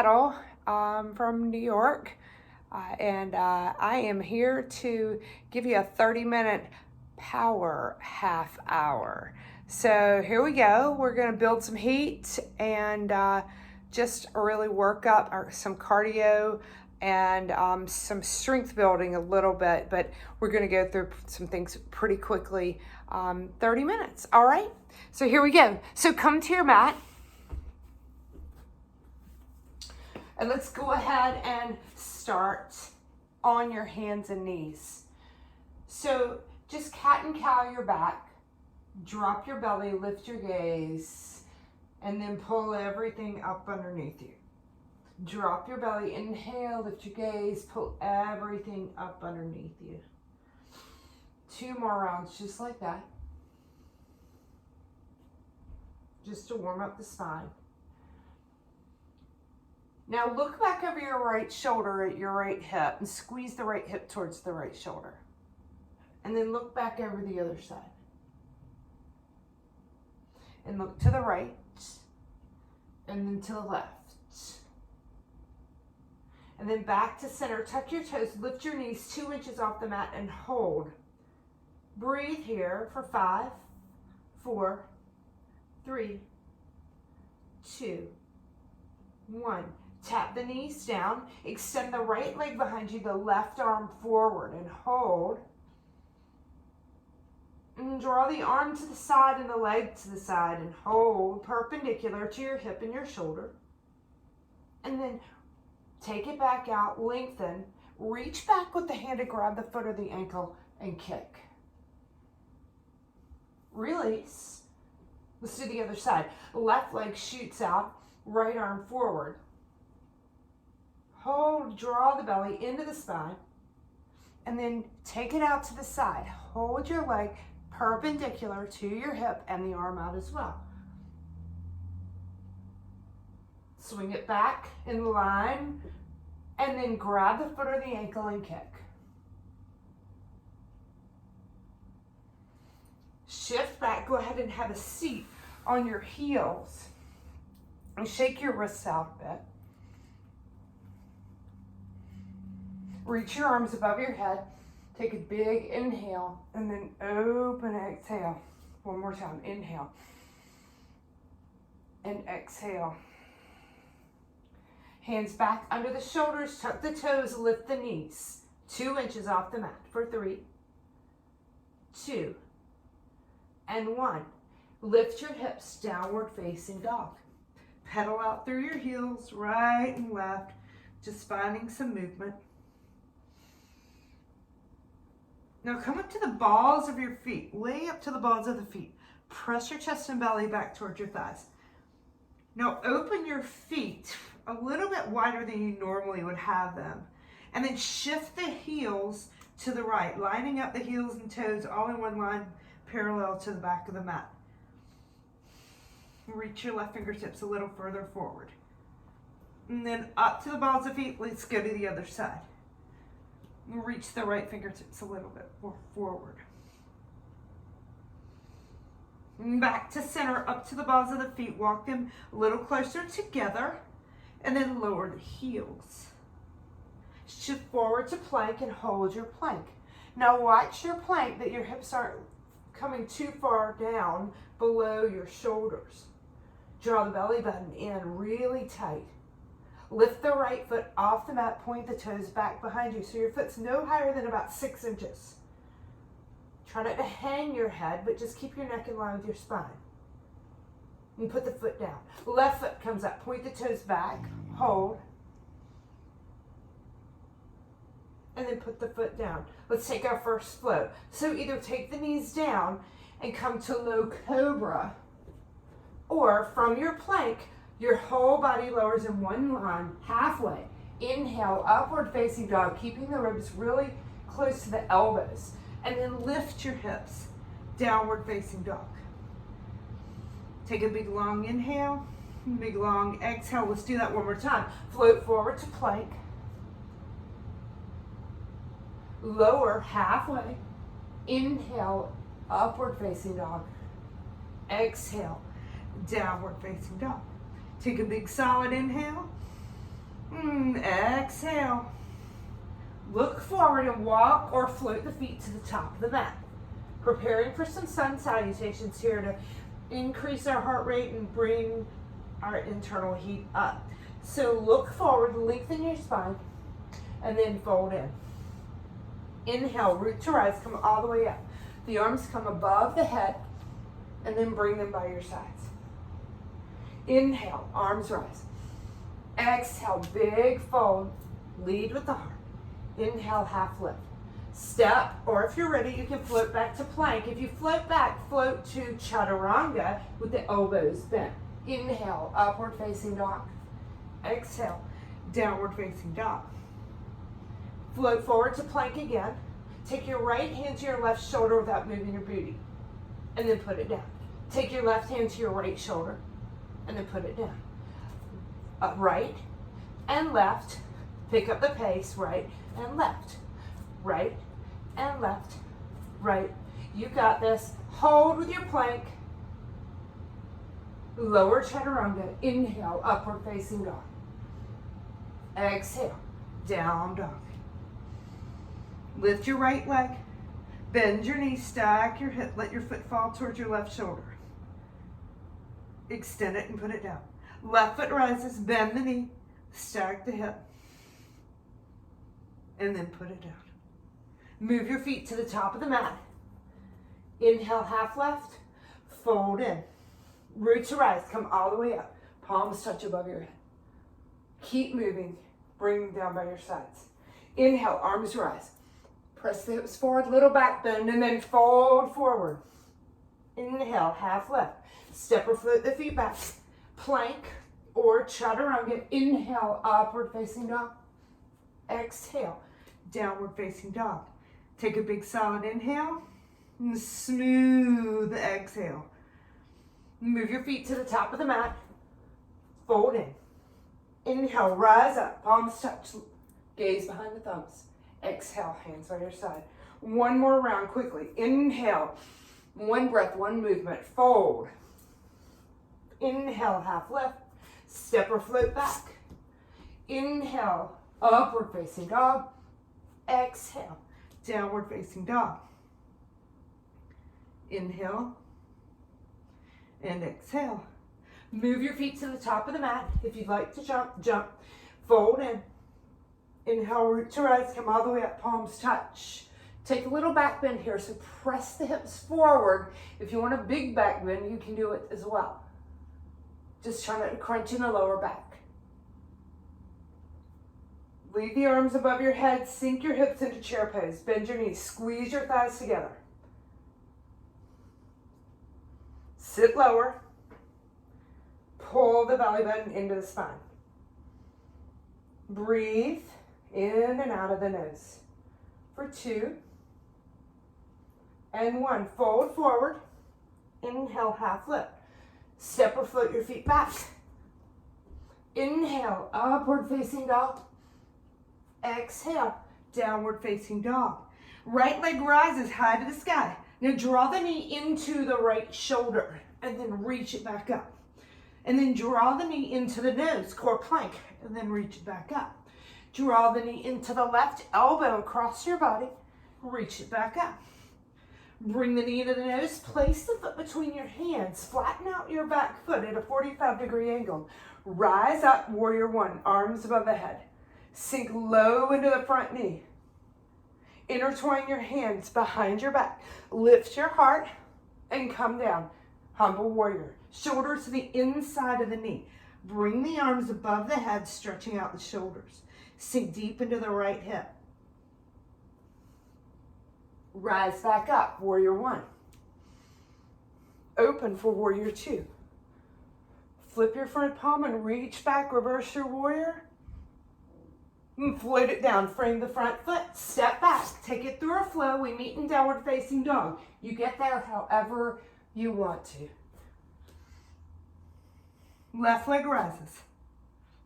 Seattle from New York, and I am here to give you a 30-minute power half hour. So here we go. We're going to build some heat and just really work up some cardio and some strength building a little bit, but we're going to go through some things pretty quickly. 30 minutes. All right. So here we go. So come to your mat. And let's go ahead and start on your hands and knees. So just cat and cow your back, drop your belly, lift your gaze, and then pull everything up underneath you. Drop your belly, inhale, lift your gaze, pull everything up underneath you. 2 more rounds just like that. Just to warm up the spine. Now look back over your right shoulder at your right hip and squeeze the right hip towards the right shoulder. And then look back over the other side. And look to the right and then to the left. And then back to center. Tuck your toes, lift your knees 2 inches off the mat and hold. Breathe here for 5, 4, 3, 2, 1. Tap the knees down, extend the right leg behind you, the left arm forward and hold. And draw the arm to the side and the leg to the side and hold perpendicular to your hip and your shoulder. And then take it back out, lengthen, reach back with the hand to grab the foot or the ankle and kick. Release. Let's do the other side. Left leg shoots out, right arm forward. Hold, draw the belly into the spine, and then take it out to the side. Hold your leg perpendicular to your hip and the arm out as well. Swing it back in line, and then grab the foot or the ankle and kick. Shift back, go ahead and have a seat on your heels, and shake your wrists out a bit. Reach your arms above your head. Take a big inhale and then open exhale. One more time. Inhale and exhale. Hands back under the shoulders. Tuck the toes. Lift the knees 2 inches off the mat for 3, 2, and 1. Lift your hips, downward facing dog. Pedal out through your heels, right and left, just finding some movement. Now come up to the balls of your feet, way up to the balls of the feet. Press your chest and belly back towards your thighs. Now open your feet a little bit wider than you normally would have them. And then shift the heels to the right, lining up the heels and toes all in one line, parallel to the back of the mat. Reach your left fingertips a little further forward. And then up to the balls of feet, let's go to the other side. Reach the right fingertips a little bit more forward. And back to center, up to the balls of the feet. Walk them a little closer together and then lower the heels. Shift forward to plank and hold your plank. Now watch your plank that your hips aren't coming too far down below your shoulders. Draw the belly button in really tight. Lift the right foot off the mat, point the toes back behind you so your foot's no higher than about 6 inches. Try not to hang your head, but just keep your neck in line with your spine. And put the foot down. Left foot comes up, point the toes back, hold. And then put the foot down. Let's take our first float. So either take the knees down and come to low cobra, or from your plank, your whole body lowers in one line, halfway. Inhale, upward facing dog, keeping the ribs really close to the elbows. And then lift your hips, downward facing dog. Take a big long inhale, big long exhale. Let's do that one more time. Float forward to plank. Lower halfway. Inhale, upward facing dog. Exhale, downward facing dog. Take a big solid inhale. Look forward and walk or float the feet to the top of the mat. Preparing for some sun salutations here to increase our heart rate and bring our internal heat up. So look forward, lengthen your spine, and then fold in. Inhale, root to rise, come all the way up. The arms come above the head, and then bring them by your sides. Inhale, arms rise. Exhale, big fold, lead with the heart. Inhale, half lift. Step, or if you're ready, you can float back to plank. If you float back, float to chaturanga with the elbows bent. Inhale, upward facing dog. Exhale, downward facing dog. Float forward to plank again. Take your right hand to your left shoulder without moving your booty, and then put it down. Take your left hand to your right shoulder, and then put it down. Right and left. Pick up the pace, right and left. Right and left. Right. You got this. Hold with your plank. Lower chaturanga. Inhale, upward facing dog. Exhale, down dog. Lift your right leg. Bend your knee, stack your hip. Let your foot fall towards your left shoulder. Extend it and put it down. Left foot rises, bend the knee, stack the hip, and then put it down. Move your feet to the top of the mat. Inhale, half left, fold in. Root to rise, come all the way up. Palms touch above your head. Keep moving, bring them down by your sides. Inhale, arms rise. Press the hips forward, little back bend, and then fold forward. Inhale, half left. Step or float the feet back. Plank or chaturanga. Inhale, upward facing dog. Exhale, downward facing dog. Take a big solid inhale and smooth exhale. Move your feet to the top of the mat. Fold in. Inhale, rise up, palms touch, gaze behind the thumbs. Exhale, hands by your side. One more round quickly. Inhale, one breath, one movement, fold. Inhale, half left, step or float back. Inhale, upward facing dog. Exhale, downward facing dog. Inhale and exhale. Move your feet to the top of the mat. If you'd like to jump, jump. Fold in. Inhale, root to rise, come all the way up, palms touch. Take a little back bend here, so press the hips forward. If you want a big back bend, you can do it as well. Just trying to crunch in the lower back. Leave the arms above your head, sink your hips into chair pose. Bend your knees, squeeze your thighs together. Sit lower. Pull the belly button into the spine. Breathe in and out of the nose. For 2 and 1. Fold forward. Inhale, half lift. Step or float your feet back. Inhale, upward facing dog. Exhale, downward facing dog. Right leg rises high to the sky. Now draw the knee into the right shoulder and then reach it back up. And then draw the knee into the nose, core plank, and then reach it back up. Draw the knee into the left elbow across your body, reach it back up. Bring the knee to the nose, place the foot between your hands, flatten out your back foot at a 45-degree angle. Rise up, warrior one, arms above the head. Sink low into the front knee. Intertwine your hands behind your back. Lift your heart and come down. Humble warrior. Shoulders to the inside of the knee. Bring the arms above the head, stretching out the shoulders. Sink deep into the right hip. Rise back up, warrior one. Open for warrior two. Flip your front palm and reach back, reverse your warrior. And float it down, frame the front foot, step back, take it through a flow. We meet in downward facing dog. You get there however you want to. Left leg rises.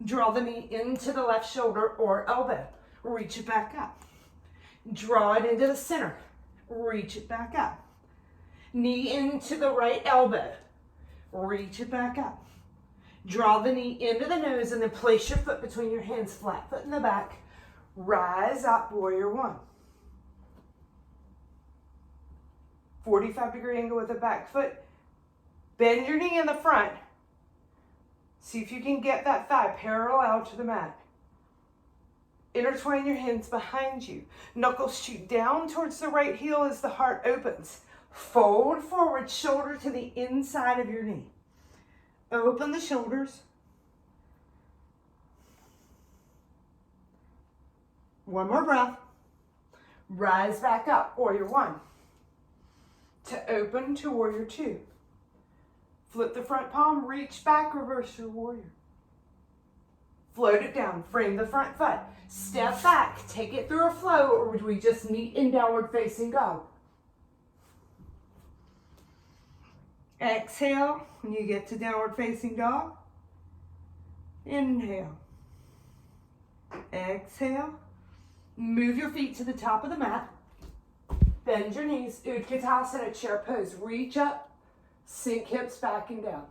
Draw the knee into the left shoulder or elbow. Reach it back up. Draw it into the center. Reach it back up. Knee into the right elbow. Reach it back up. Draw the knee into the nose and then place your foot between your hands, flat foot in the back. Rise up, warrior one. 45-degree angle with the back foot. Bend your knee in the front. See if you can get that thigh parallel to the mat. Intertwine your hands behind you. Knuckles shoot down towards the right heel as the heart opens. Fold forward, shoulder to the inside of your knee. Open the shoulders. One more breath. Rise back up, warrior one. To open to warrior two. Flip the front palm, reach back, reverse your warrior. Float it down, frame the front foot. Step back, take it through a flow, or would we just meet in downward facing dog? Exhale, when you get to downward facing dog. Inhale. Exhale. Move your feet to the top of the mat. Bend your knees, Utkatasana, chair pose. Reach up, sink hips back and down.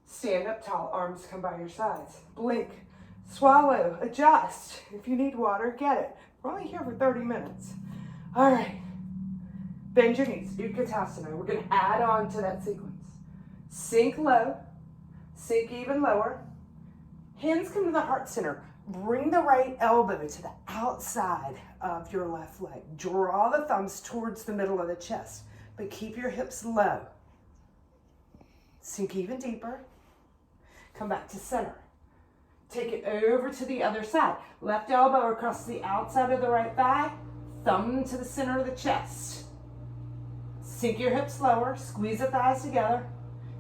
Stand up tall, arms come by your sides. Blink, swallow, adjust. If you need water, get it. We're only here for 30 minutes. All right. Bend your knees, Utkatasana. We're going to add on to that sequence. Sink low, sink even lower. Hands come to the heart center. Bring the right elbow to the outside of your left leg. Draw the thumbs towards the middle of the chest, but keep your hips low. Sink even deeper. Come back to center. Take it over to the other side. Left elbow across the outside of the right thigh. Thumb to the center of the chest. Sink your hips lower. Squeeze the thighs together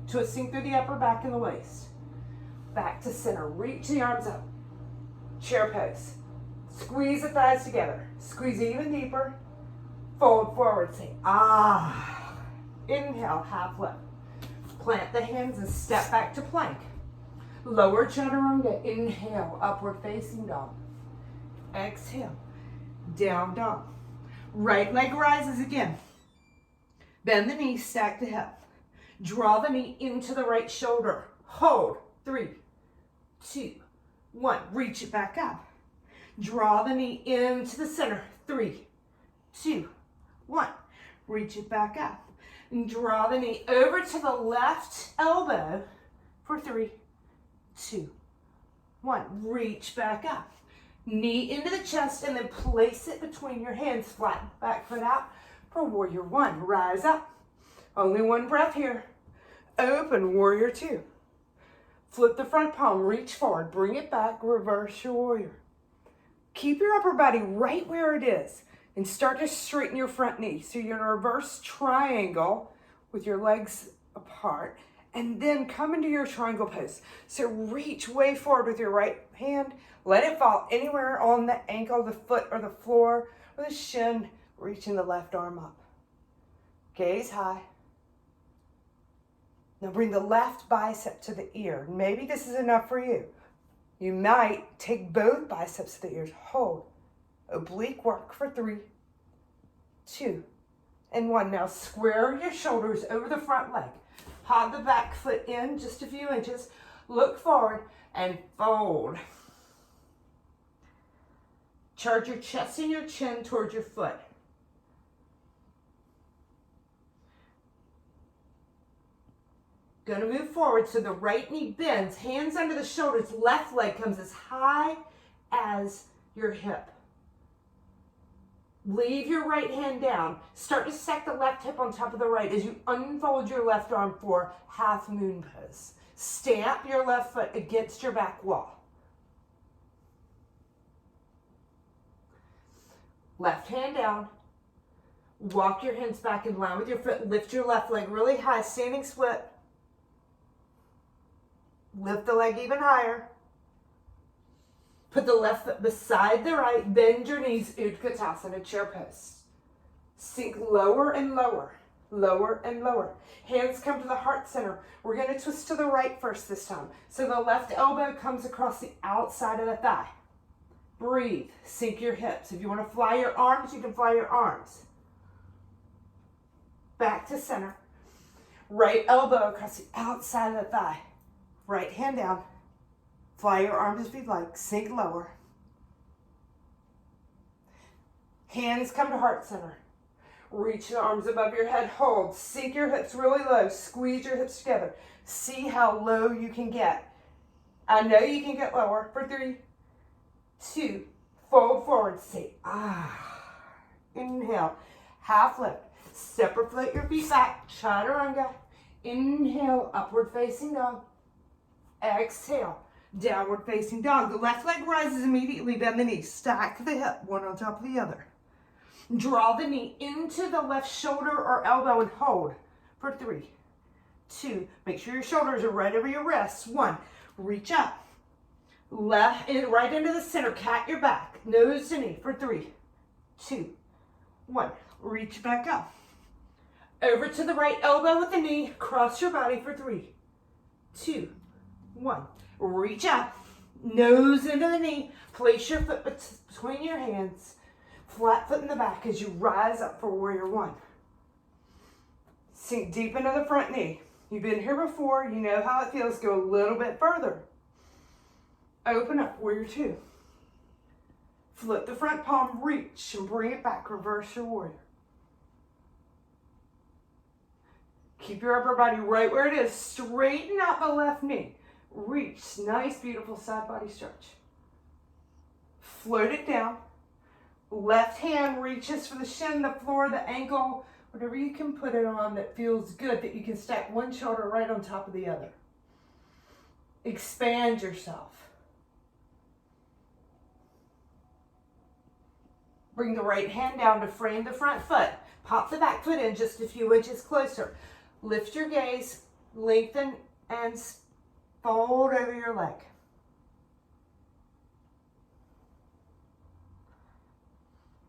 to a sink through the upper back and the waist. Back to center. Reach the arms up. Chair pose. Squeeze the thighs together. Squeeze even deeper. Fold forward. Say ah. Inhale, half lift. Plant the hands and step back to plank. Lower chaturanga. Inhale, upward facing dog. Exhale, down dog. Right leg rises again. Bend the knee, stack the hip. Draw the knee into the right shoulder. Hold. 3, 2, 1. Reach it back up. Draw the knee into the center. 3, 2, 1. Reach it back up. And draw the knee over to the left elbow for 3, 2, 1. Reach back up. Knee into the chest and then place it between your hands. Flatten back foot out for warrior one. Rise up. Only one breath here. Open warrior two. Flip the front palm, reach forward, bring it back, reverse your warrior. Keep your upper body right where it is and start to straighten your front knee. So you're in a reverse triangle with your legs apart and then come into your triangle pose. So reach way forward with your right hand. Let it fall anywhere on the ankle, the foot, or the floor, or the shin. Reaching the left arm up. Gaze high. Now bring the left bicep to the ear. Maybe this is enough for you. You might take both biceps to the ears. Hold. Oblique work for 3, 2, and 1. Now square your shoulders over the front leg. Hop the back foot in just a few inches. Look forward and fold. Charge your chest and your chin towards your foot. Going to move forward so the right knee bends, hands under the shoulders, left leg comes as high as your hip. Leave your right hand down. Start to stack the left hip on top of the right as you unfold your left arm for half moon pose. Stamp your left foot against your back wall. Left hand down. Walk your hands back in line with your foot. Lift your left leg really high, standing split. Lift the leg even higher. Put the left foot beside the right. Bend your knees, Utkatasana, chair pose. Sink lower and lower, lower and lower. Hands come to the heart center. We're going to twist to the right first this time. So the left elbow comes across the outside of the thigh. Breathe. Sink your hips. If you want to fly your arms, you can fly your arms. Back to center. Right elbow across the outside of the thigh. Right hand down. Fly your arms if you'd like. Sink lower. Hands come to heart center. Reach the arms above your head, hold. Sink your hips really low. Squeeze your hips together. See how low you can get. I know you can get lower. For 3, 2, fold forward. Say, ah. Inhale. Half lift. Step or float your feet back. Chaturanga. Inhale, upward facing dog. Exhale, downward facing dog. The left leg rises immediately, bend the knee. Stack the hip, one on top of the other. Draw the knee into the left shoulder or elbow and hold. For 3, 2, make sure your shoulders are right over your wrists. 1, reach up. Left, right into the center, cat your back. Nose to knee. For 3, 2, 1, reach back up. Over to the right elbow with the knee, cross your body for 3, 2, 1. Reach up, nose into the knee, place your foot between your hands, flat foot in the back as you rise up for warrior 1. Sink deep into the front knee. You've been here before, you know how it feels. Go a little bit further. Open up, warrior 2. Flip the front palm, reach and bring it back, reverse your warrior. Keep your upper body right where it is. Straighten out the left knee. Reach. Nice, beautiful side body stretch. Float it down. Left hand reaches for the shin, the floor, the ankle, whatever you can put it on that feels good, that you can stack one shoulder right on top of the other. Expand yourself. Bring the right hand down to frame the front foot. Pop the back foot in just a few inches closer. Lift your gaze, lengthen, and fold over your leg.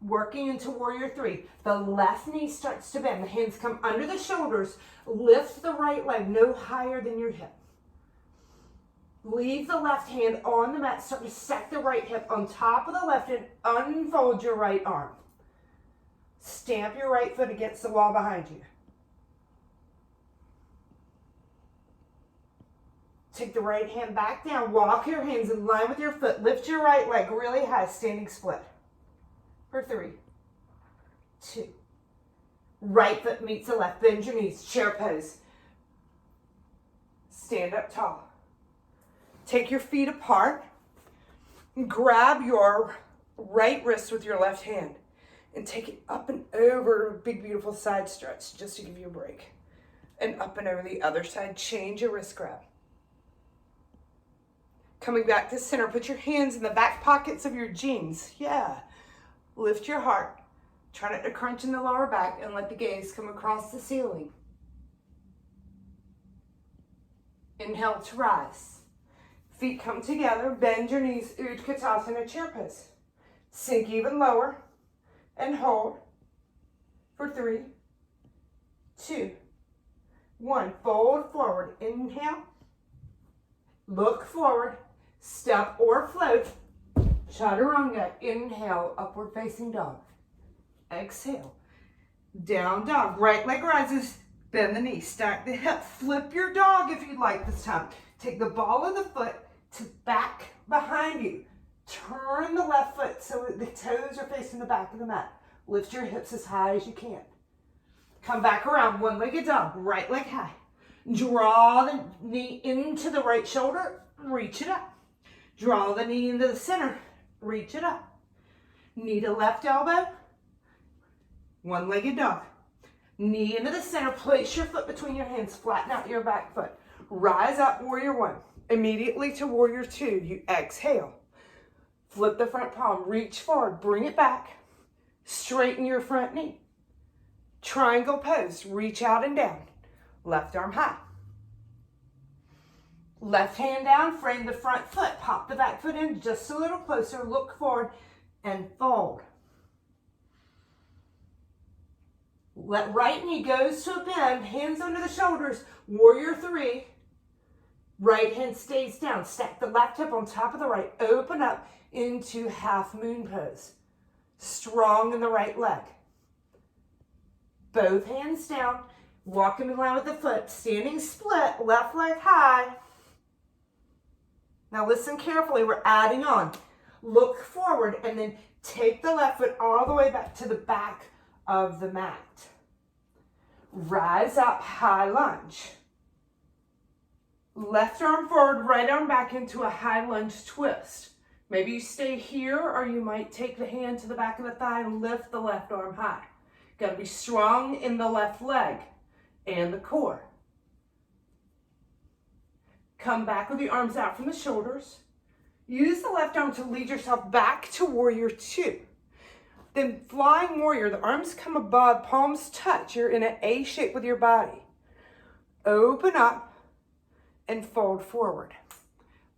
Working into warrior 3. The left knee starts to bend. The hands come under the shoulders. Lift the right leg no higher than your hip. Leave the left hand on the mat. Start to stack the right hip on top of the left and unfold your right arm. Stamp your right foot against the wall behind you. Take the right hand back down. Walk your hands in line with your foot. Lift your right leg really high, standing split. For 3, 2. Right foot meets the left. Bend your knees. Chair pose. Stand up tall. Take your feet apart. Grab your right wrist with your left hand and take it up and over a big, beautiful side stretch just to give you a break. And up and over the other side. Change your wrist grab. Coming back to center, put your hands in the back pockets of your jeans. Yeah. Lift your heart. Try not to crunch in the lower back and let the gaze come across the ceiling. Inhale to rise. Feet come together. Bend your knees. Utkatasana, chair pose. Sink even lower and hold for 3, 2, 1. Fold forward. Inhale. Look forward. Step or float. Chaturanga. Inhale, upward facing dog. Exhale. Down dog. Right leg rises. Bend the knee. Stack the hip. Flip your dog if you'd like this time. Take the ball of the foot to back behind you. Turn the left foot so the toes are facing the back of the mat. Lift your hips as high as you can. Come back around. One-legged dog. Right leg high. Draw the knee into the right shoulder. Reach it up. Draw the knee into the center. Reach it up. Knee to left elbow. One-legged dog. Knee into the center. Place your foot between your hands. Flatten out your back foot. Rise up, warrior 1. Immediately to warrior 2, you exhale. Flip the front palm. Reach forward. Bring it back. Straighten your front knee. Triangle pose. Reach out and down. Left arm high. Left hand down, frame the front foot. Pop the back foot in just a little closer. Look forward and fold. Let right knee goes to a bend. Hands under the shoulders. Warrior 3. Right hand stays down. Stack the left hip on top of the right. Open up into half moon pose. Strong in the right leg. Both hands down. Walk in line with the foot. Standing split. Left leg high. Now listen carefully. We're adding on. Look forward and then Take the left foot all the way back to the back of the mat. Rise up, high lunge. Left arm forward, right arm back into a high lunge twist. Maybe you stay here, or you might take the hand to the back of the thigh and lift the left arm high. Got to be strong in the left leg and the core. Come back with the arms out from the shoulders. Use the left arm to lead yourself back to warrior two. Then flying warrior, the arms come above, palms touch. You're in an A shape with your body. Open up and fold forward.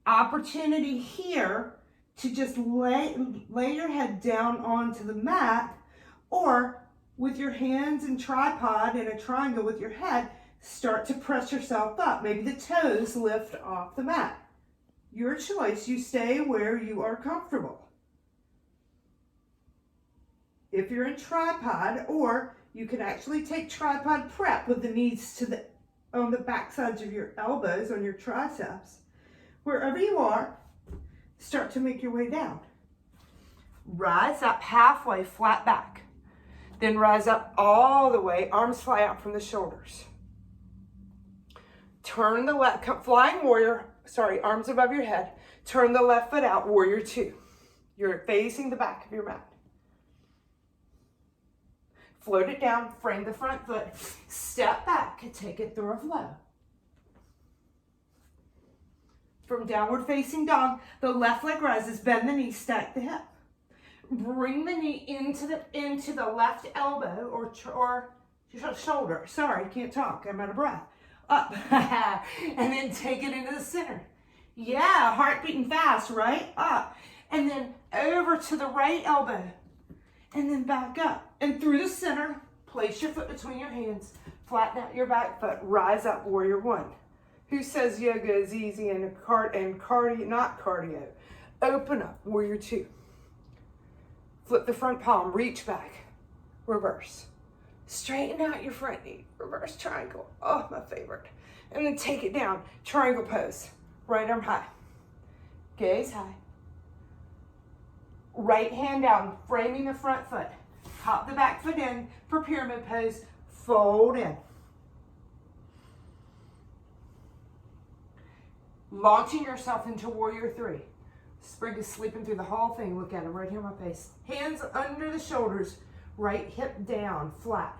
Opportunity here to just lay your head down onto the mat, or with your hands and tripod in a triangle with your head, start to press yourself up. Maybe the toes lift off the mat. Your choice, you stay where you are comfortable. If you're in tripod, or you can actually take tripod prep with the knees on the back sides of your elbows, on your triceps. Wherever you are, start to make your way down. Rise up halfway, flat back. Then rise up all the way, arms fly out from the shoulders. Turn the left, flying warrior, arms above your head. Turn the left foot out, warrior two. You're facing the back of your mat. Float it down, frame the front foot, step back and take it through a flow. From downward facing dog, the left leg rises, bend the knee, stack the hip. Bring the knee into the left elbow or shoulder. Sorry, can't talk, I'm out of breath. Up, and then take it into the center. Yeah, heart beating fast, right? Up, and then over to the right elbow, and then back up. And through the center, place your foot between your hands, flatten out your back foot, rise up, warrior one. Who says yoga is easy and cardio, not cardio? Open up, warrior two. Flip the front palm, reach back, reverse. Straighten out your front knee, reverse triangle. Oh, my favorite. And then take it down, triangle pose. Right arm high, gaze high. Right hand down, framing the front foot. Hop the back foot in for pyramid pose, fold in. Launching yourself into warrior three. Sprig is sleeping through the whole thing. Look at him right here on my face. Hands under the shoulders, right hip down, flat.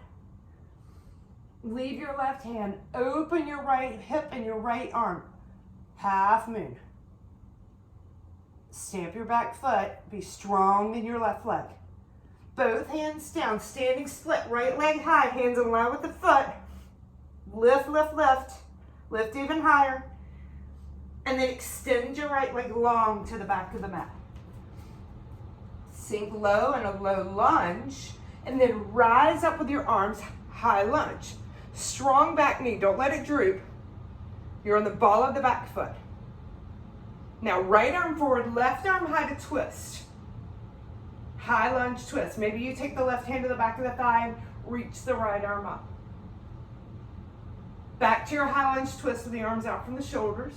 Leave your left hand, open your right hip and your right arm. Half moon. Stamp your back foot, be strong in your left leg. Both hands down, standing split, right leg high, hands in line with the foot. Lift, lift, lift. Lift even higher. And then extend your right leg long to the back of the mat. Sink low in a low lunge, and then rise up with your arms, high lunge. Strong back knee, don't let it droop. You're on the ball of the back foot. Now right arm forward, left arm high to twist. High lunge twist. Maybe you take the left hand to the back of the thigh and reach the right arm up. Back to your high lunge twist with the arms out from the shoulders.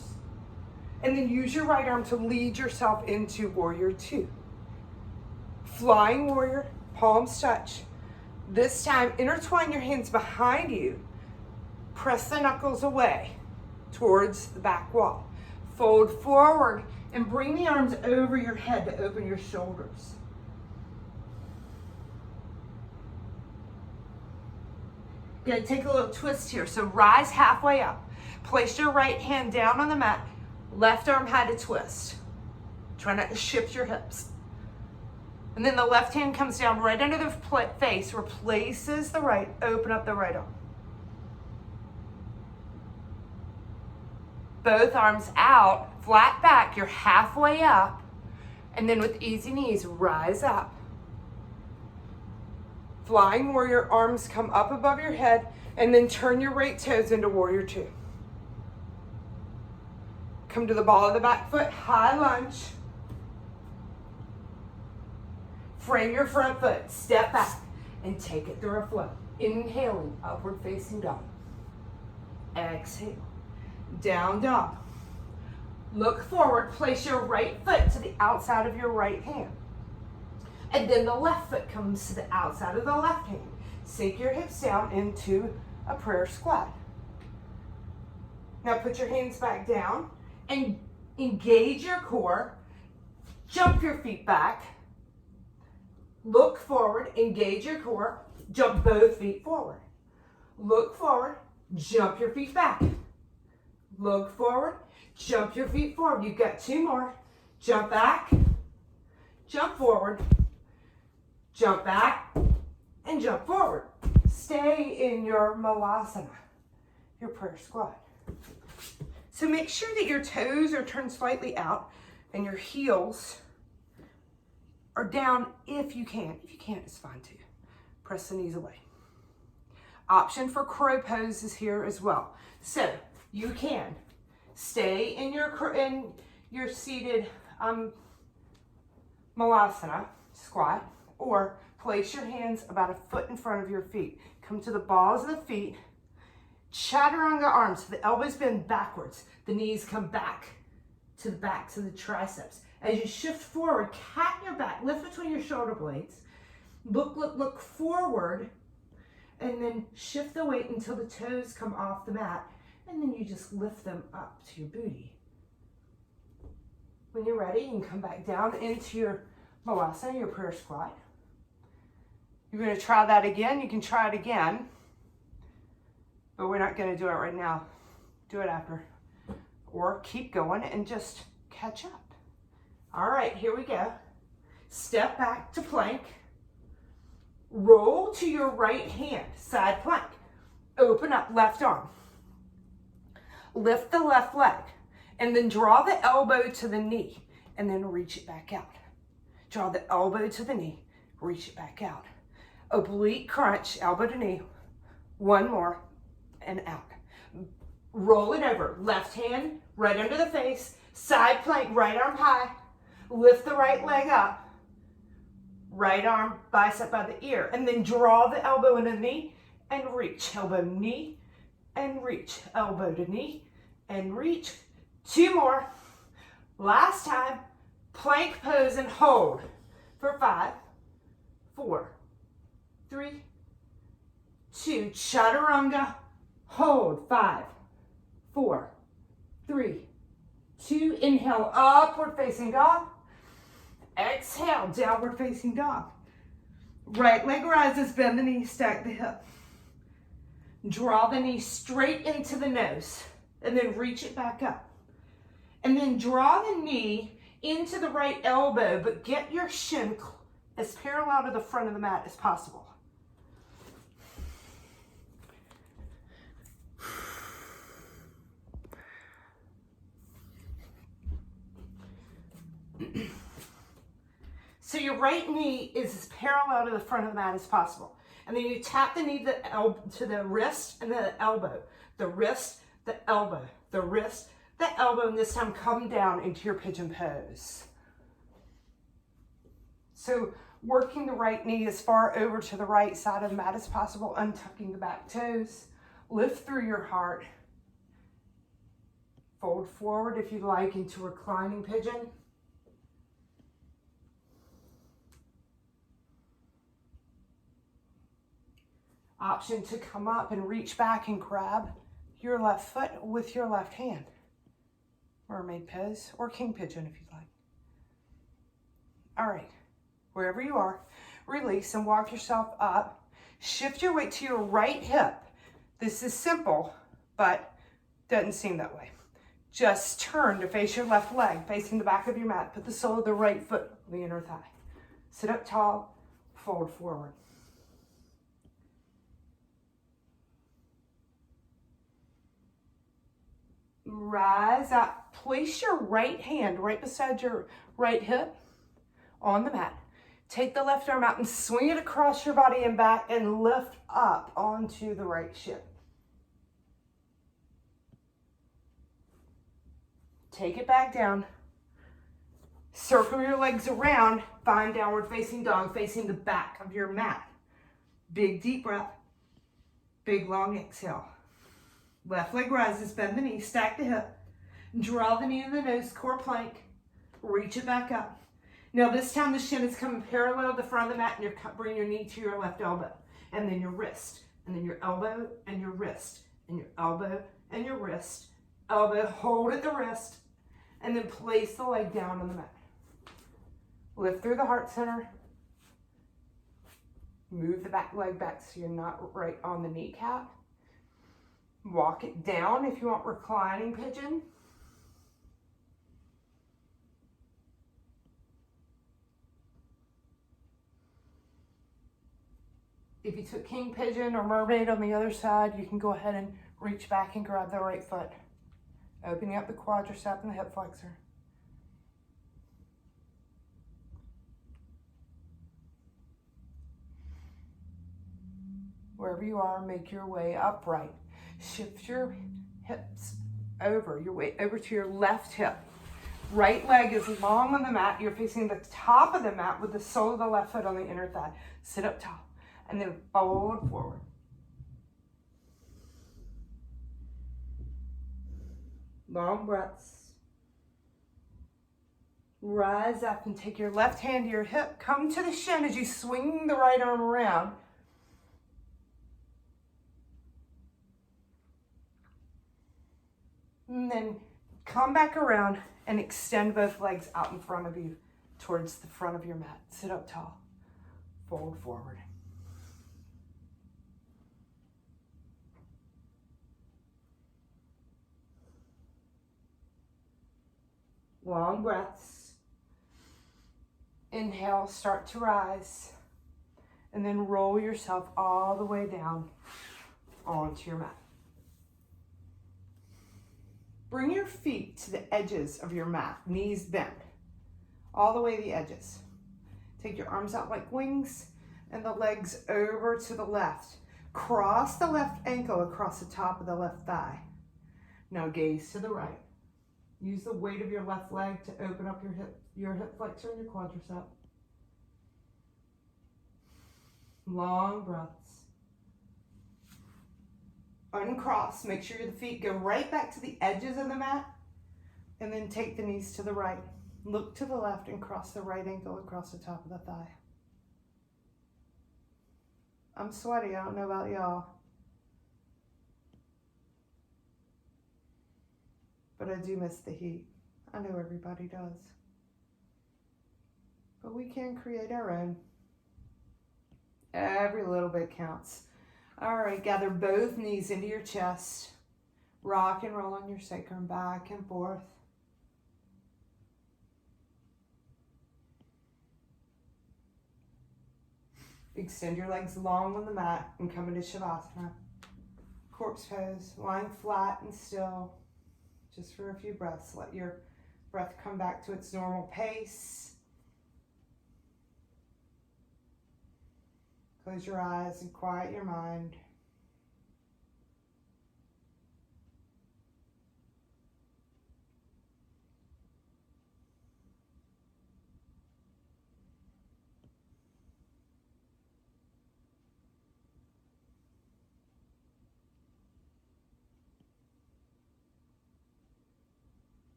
And then use your right arm to lead yourself into warrior two. Flying warrior, palms touch. This time, intertwine your hands behind you. Press the knuckles away towards the back wall. Fold forward and bring the arms over your head to open your shoulders. Gonna take a little twist here. So rise halfway up. Place your right hand down on the mat. Left arm high to twist. Try not to shift your hips. And then the left hand comes down right under the face, replaces the right, open up the right arm. Both arms out, flat back, you're halfway up. And then with easy knees, rise up. Flying warrior, arms come up above your head, and then turn your right toes into warrior two. Come to the ball of the back foot, high lunge. Frame your front foot, step back, and take it through a flow. Inhaling, upward facing dog. Exhale, down dog. Look forward, place your right foot to the outside of your right hand. And then the left foot comes to the outside of the left hand. Sink your hips down into a prayer squat. Now put your hands back down and engage your core. Jump your feet back. Look forward, engage your core. Jump both feet forward. Look forward, jump your feet back. Look forward, jump your feet forward. You've got two more. Jump back, jump forward, jump back, and jump forward. Stay in your malasana, your prayer squat. So make sure that your toes are turned slightly out and your heels are down if you can. If you can't, it's fine too. Press the knees away. Option for crow pose is here as well. So you can stay in your seated malasana squat, or place your hands about a foot in front of your feet. Come to the balls of the feet. Chaturanga arms, so the elbows bend backwards. The knees come back to the backs of the triceps. As you shift forward, cat your back, lift between your shoulder blades. Look forward, and then shift the weight until the toes come off the mat, and then you just lift them up to your booty. When you're ready, you can come back down into your malasana, your prayer squat. You're going to try that again. You can try it again, but we're not going to do it right now. Do it after. Or keep going and just catch up. All right, here we go. Step back to plank. Roll to your right hand, side plank. Open up left arm. Lift the left leg, and then draw the elbow to the knee, and then reach it back out. Draw the elbow to the knee, reach it back out. Oblique crunch, elbow to knee. One more, and out. Roll it over. Left hand right under the face. Side plank, right arm high. Lift the right leg up. Right arm, bicep by the ear. And then draw the elbow into the knee and reach. Elbow, knee, and reach. Elbow to knee and reach. Two more. Last time. Plank pose and hold for 5, 4, 3, 2. Chaturanga. Hold. 5, 4, 3, 2. Inhale, upward facing dog. Exhale, downward facing dog. Right leg rises, bend the knee, stack the hip. Draw the knee straight into the nose, and then reach it back up. And then draw the knee into the right elbow, but get your shin as parallel to the front of the mat as possible. So your right knee is as parallel to the front of the mat as possible. And then you tap the knee to the wrist and the elbow. The wrist, the elbow. The wrist, the elbow, and this time come down into your pigeon pose. So working the right knee as far over to the right side of the mat as possible, untucking the back toes. Lift through your heart. Fold forward if you like into reclining pigeon. Option to come up and reach back and grab your left foot with your left hand. Mermaid pose or king pigeon if you'd like. All right, wherever you are, release and walk yourself up. Shift your weight to your right hip. This is simple, but doesn't seem that way. Just turn to face your left leg, facing the back of your mat. Put the sole of the right foot on the inner thigh. Sit up tall, fold forward. Rise up. Place your right hand right beside your right hip on the mat. Take the left arm out and swing it across your body and back and lift up onto the right shin. Take it back down. Circle your legs around. Find downward facing dog, facing the back of your mat. Big deep breath. Big long exhale. Left leg rises, bend the knee, stack the hip. Draw the knee to the nose, core plank. Reach it back up. Now this time the shin is coming parallel to the front of the mat, and you're bring your knee to your left elbow, and then your wrist, and then your elbow and your wrist, and your elbow and your wrist, elbow, hold at the wrist, and then place the leg down on the mat. Lift through the heart center. Move the back leg back so you're not right on the kneecap. Walk it down if you want reclining pigeon. If you took king pigeon or mermaid on the other side, you can go ahead and reach back and grab the right foot. Opening up the quadricep and the hip flexor. Wherever you are, make your way upright. Shift your hips over, your weight over to your left hip. Right leg is long on the mat. You're facing the top of the mat with the sole of the left foot on the inner thigh. Sit up tall and then fold forward. Long breaths. Rise up and take your left hand to your hip. Come to the shin as you swing the right arm around. And then come back around and extend both legs out in front of you towards the front of your mat. Sit up tall. Fold forward. Long breaths. Inhale, start to rise. And then roll yourself all the way down onto your mat. Bring your feet to the edges of your mat, knees bent, all the way to the edges. Take your arms out like wings and the legs over to the left. Cross the left ankle across the top of the left thigh. Now gaze to the right. Use the weight of your left leg to open up your hip flexor and your quadricep. Long breaths. Uncross, make sure the feet go right back to the edges of the mat, and then take the knees to the right. Look to the left and cross the right ankle across the top of the thigh. I'm sweaty, I don't know about y'all, but I do miss the heat. I know everybody does. But we can create our own. Every little bit counts. All right, gather both knees into your chest. Rock and roll on your sacrum back and forth. Extend your legs long on the mat and come into Shavasana. Corpse pose, lying flat and still, just for a few breaths. Let your breath come back to its normal pace. Close your eyes and quiet your mind.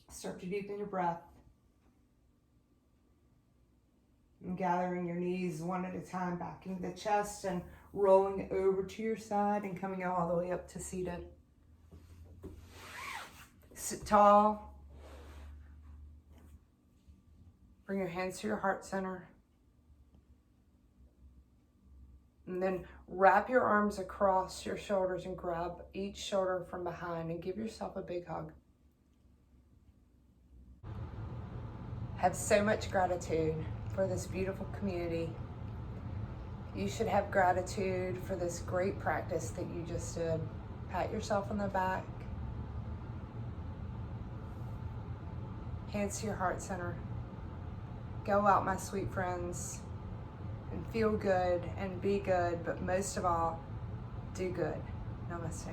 Start to deepen your breath. And gathering your knees one at a time back into the chest and rolling over to your side and coming all the way up to seated. Sit tall. Bring your hands to your heart center. And then wrap your arms across your shoulders and grab each shoulder from behind and give yourself a big hug. Have so much gratitude for this beautiful community. You should have gratitude for this great practice that you just did. Pat yourself on the back. Hands to your heart center. Go out, my sweet friends, and feel good and be good, but most of all, do good. Namaste.